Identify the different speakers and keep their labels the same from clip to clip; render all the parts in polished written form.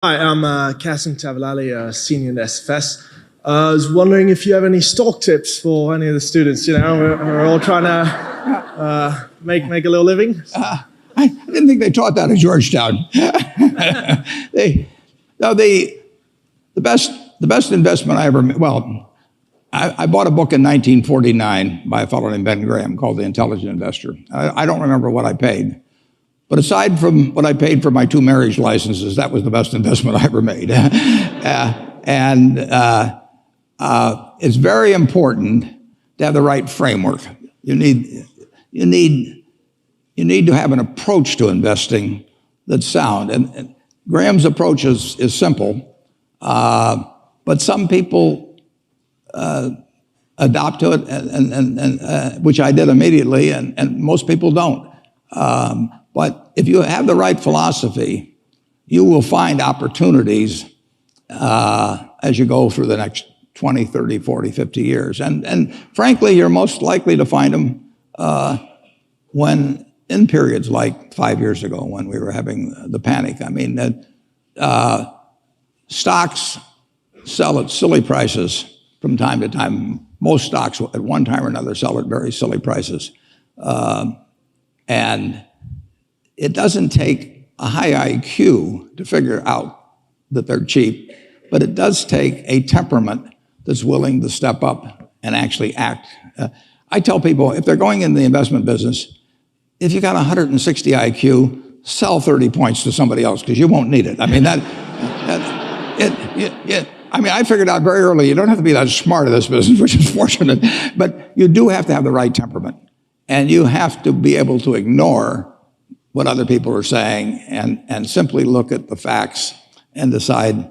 Speaker 1: Hi, I'm Kasim Tavalali, senior in SFS. I was wondering if you have any stock tips for any of the students. You know, we're all trying to make a little living.
Speaker 2: I didn't think they taught that at Georgetown. The best investment I ever made. Well, I bought a book in 1949 by a fellow named Ben Graham called The Intelligent Investor. I don't remember what I paid. But aside from what I paid for my 2 marriage licenses, that was the best investment I ever made. It's very important to have the right framework. You need to have an approach to investing that's sound. And Graham's approach is simple, but some people adopt to it, and which I did immediately, and most people don't. But if you have the right philosophy, you will find opportunities as you go through the next 20, 30, 40, 50 years. And frankly, you're most likely to find them when in periods like 5 years ago when we were having the panic. I mean, stocks sell at silly prices from time to time. Most stocks at one time or another sell at very silly prices. And it doesn't take a high IQ to figure out that they're cheap, but it does take a temperament that's willing to step up and actually act. I tell people, if they're going in the investment business, if you got 160 IQ, sell 30 points to somebody else because you won't need it. I mean, I figured out very early, you don't have to be that smart in this business, which is fortunate, but you do have to have the right temperament. And you have to be able to ignore what other people are saying and simply look at the facts and decide,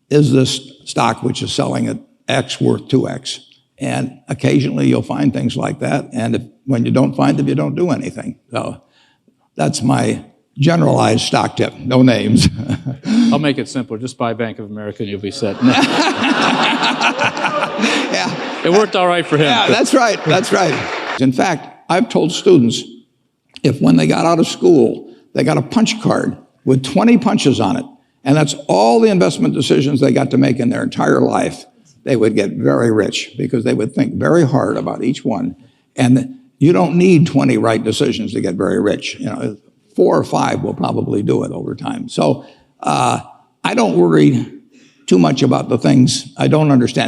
Speaker 2: is this stock which is selling at X worth 2X? And occasionally you'll find things like that. And when you don't find them, you don't do anything. So that's my generalized stock tip. No names.
Speaker 3: I'll make it simpler. Just buy Bank of America and you'll be set.
Speaker 2: Yeah.
Speaker 3: It worked all right for him.
Speaker 2: Yeah, that's right. That's right. In fact, I've told students, if when they got out of school, they got a punch card with 20 punches on it, and that's all the investment decisions they got to make in their entire life, they would get very rich because they would think very hard about each one. And you don't need 20 right decisions to get very rich. You know, 4 or 5 will probably do it over time. So I don't worry too much about the things I don't understand.